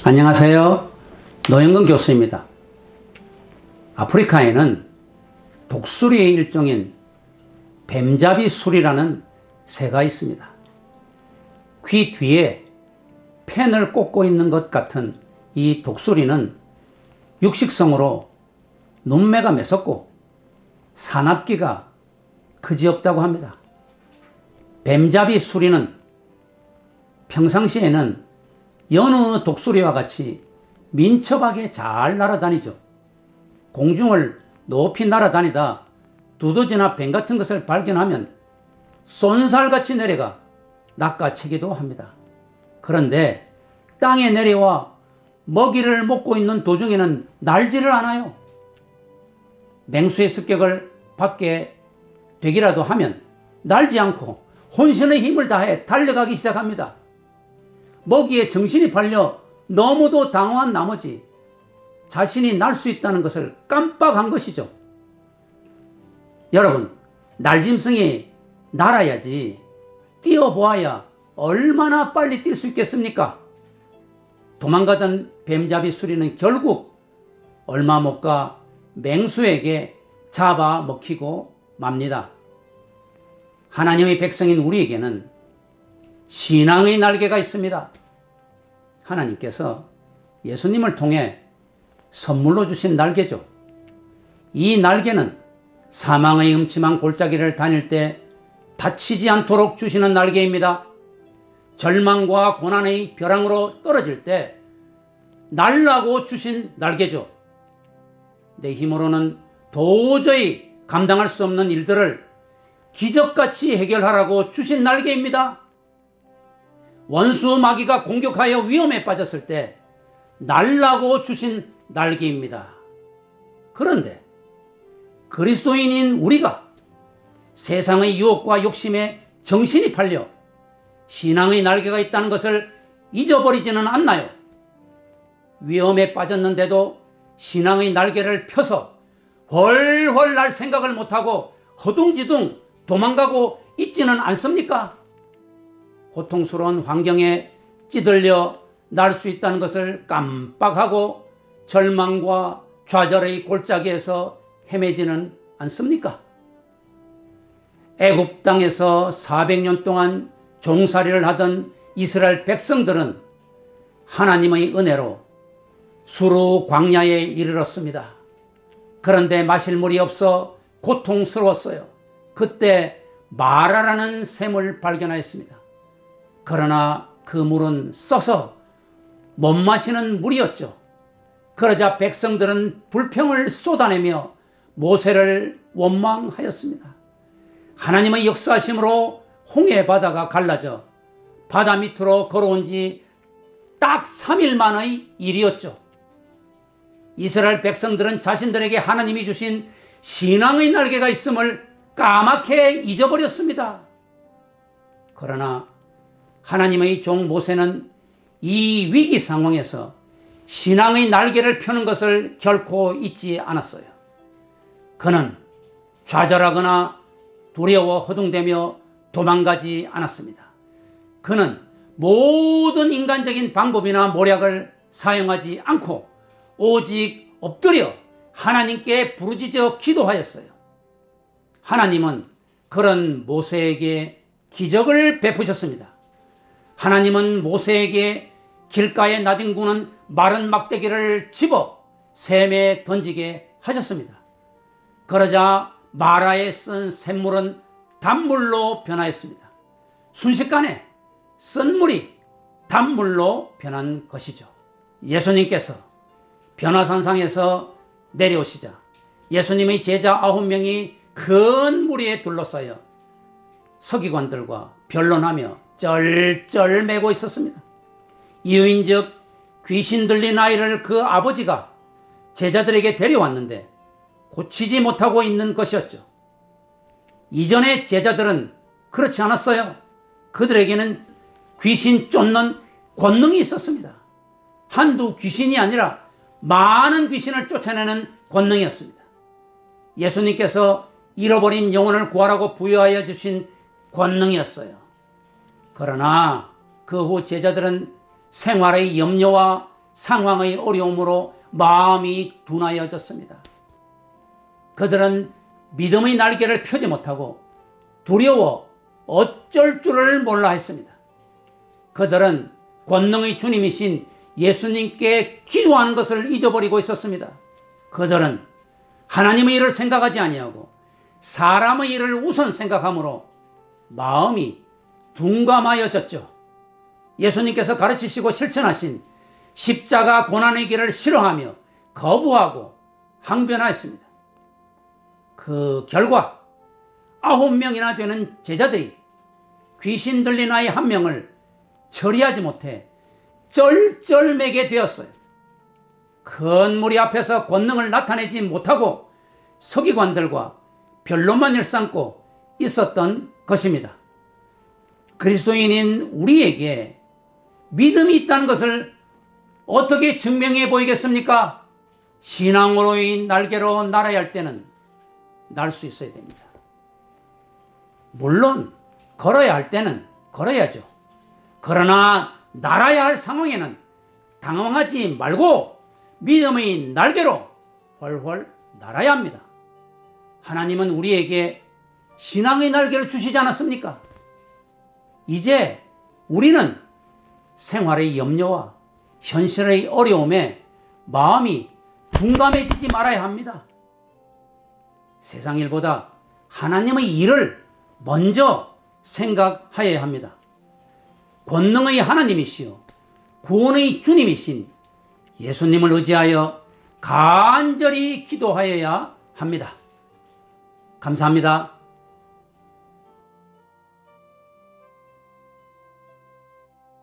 안녕하세요. 노영근 교수입니다. 아프리카에는 독수리의 일종인 뱀잡이 수리라는 새가 있습니다. 귀 뒤에 펜을 꽂고 있는 것 같은 이 독수리는 육식성으로 눈매가 매섭고 사납기가 그지없다고 합니다. 뱀잡이 수리는 평상시에는 여느 독수리와 같이 민첩하게 잘 날아다니죠. 공중을 높이 날아다니다 두더지나 뱀 같은 것을 발견하면 쏜살같이 내려가 낚아채기도 합니다. 그런데 땅에 내려와 먹이를 먹고 있는 도중에는 날지를 않아요. 맹수의 습격을 받게 되기라도 하면 날지 않고 혼신의 힘을 다해 달려가기 시작합니다. 먹이에 정신이 팔려 너무도 당황한 나머지 자신이 날 수 있다는 것을 깜빡한 것이죠. 여러분, 날짐승이 날아야지 뛰어보아야 얼마나 빨리 뛸 수 있겠습니까? 도망가던 뱀잡이 수리는 결국 얼마 못 가 맹수에게 잡아먹히고 맙니다. 하나님의 백성인 우리에게는 신앙의 날개가 있습니다. 하나님께서 예수님을 통해 선물로 주신 날개죠. 이 날개는 사망의 음침한 골짜기를 다닐 때 다치지 않도록 주시는 날개입니다. 절망과 고난의 벼랑으로 떨어질 때 날라고 주신 날개죠. 내 힘으로는 도저히 감당할 수 없는 일들을 기적같이 해결하라고 주신 날개입니다. 원수 마귀가 공격하여 위험에 빠졌을 때 날라고 주신 날개입니다. 그런데 그리스도인인 우리가 세상의 유혹과 욕심에 정신이 팔려 신앙의 날개가 있다는 것을 잊어버리지는 않나요? 위험에 빠졌는데도 신앙의 날개를 펴서 훨훨 날 생각을 못하고 허둥지둥 도망가고 있지는 않습니까? 고통스러운 환경에 찌들려 날 수 있다는 것을 깜빡하고 절망과 좌절의 골짜기에서 헤매지는 않습니까? 애굽 땅에서 400년 동안 종살이를 하던 이스라엘 백성들은 하나님의 은혜로 수르 광야에 이르렀습니다. 그런데 마실 물이 없어 고통스러웠어요. 그때 마라라는 샘을 발견하였습니다. 그러나 그 물은 써서 못 마시는 물이었죠. 그러자 백성들은 불평을 쏟아내며 모세를 원망하였습니다. 하나님의 역사하심으로 홍해 바다가 갈라져 바다 밑으로 걸어온 지 딱 3일 만의 일이었죠. 이스라엘 백성들은 자신들에게 하나님이 주신 신앙의 날개가 있음을 까맣게 잊어버렸습니다. 그러나 하나님의 종 모세는 이 위기 상황에서 신앙의 날개를 펴는 것을 결코 잊지 않았어요. 그는 좌절하거나 두려워 허둥대며 도망가지 않았습니다. 그는 모든 인간적인 방법이나 모략을 사용하지 않고 오직 엎드려 하나님께 부르짖어 기도하였어요. 하나님은 그런 모세에게 기적을 베푸셨습니다. 하나님은 모세에게 길가에 나뒹구는 마른 막대기를 집어 샘에 던지게 하셨습니다. 그러자 마라에 쓴 샘물은 단물로 변하였습니다. 순식간에 쓴 물이 단물로 변한 것이죠. 예수님께서 변화산상에서 내려오시자 예수님의 제자 9명이 큰 무리에 둘러싸여 서기관들과 변론하며 쩔쩔매고 있었습니다. 이유인즉 귀신 들린 아이를 그 아버지가 제자들에게 데려왔는데 고치지 못하고 있는 것이었죠. 이전의 제자들은 그렇지 않았어요. 그들에게는 귀신 쫓는 권능이 있었습니다. 한두 귀신이 아니라 많은 귀신을 쫓아내는 권능이었습니다. 예수님께서 잃어버린 영혼을 구하라고 부여하여 주신 권능이었어요. 그러나 그 후 제자들은 생활의 염려와 상황의 어려움으로 마음이 둔하여졌습니다. 그들은 믿음의 날개를 펴지 못하고 두려워 어쩔 줄을 몰라 했습니다. 그들은 권능의 주님이신 예수님께 기도하는 것을 잊어버리고 있었습니다. 그들은 하나님의 일을 생각하지 아니하고 사람의 일을 우선 생각하므로 마음이 둔감하여졌죠. 예수님께서 가르치시고 실천하신 십자가 고난의 길을 싫어하며 거부하고 항변하였습니다. 그 결과 9명이나 되는 제자들이 귀신 들린 아이 1명을 처리하지 못해 쩔쩔매게 되었어요. 큰 무리 앞에서 권능을 나타내지 못하고 서기관들과 변론만 일삼고 있었던 것입니다. 그리스도인인 우리에게 믿음이 있다는 것을 어떻게 증명해 보이겠습니까? 신앙으로의 날개로 날아야 할 때는 날 수 있어야 됩니다. 물론 걸어야 할 때는 걸어야죠. 그러나 날아야 할 상황에는 당황하지 말고 믿음의 날개로 훨훨 날아야 합니다. 하나님은 우리에게 신앙의 날개를 주시지 않았습니까? 이제 우리는 생활의 염려와 현실의 어려움에 마음이 둔감해지지 말아야 합니다. 세상 일보다 하나님의 일을 먼저 생각하여야 합니다. 권능의 하나님이시요 구원의 주님이신 예수님을 의지하여 간절히 기도하여야 합니다. 감사합니다.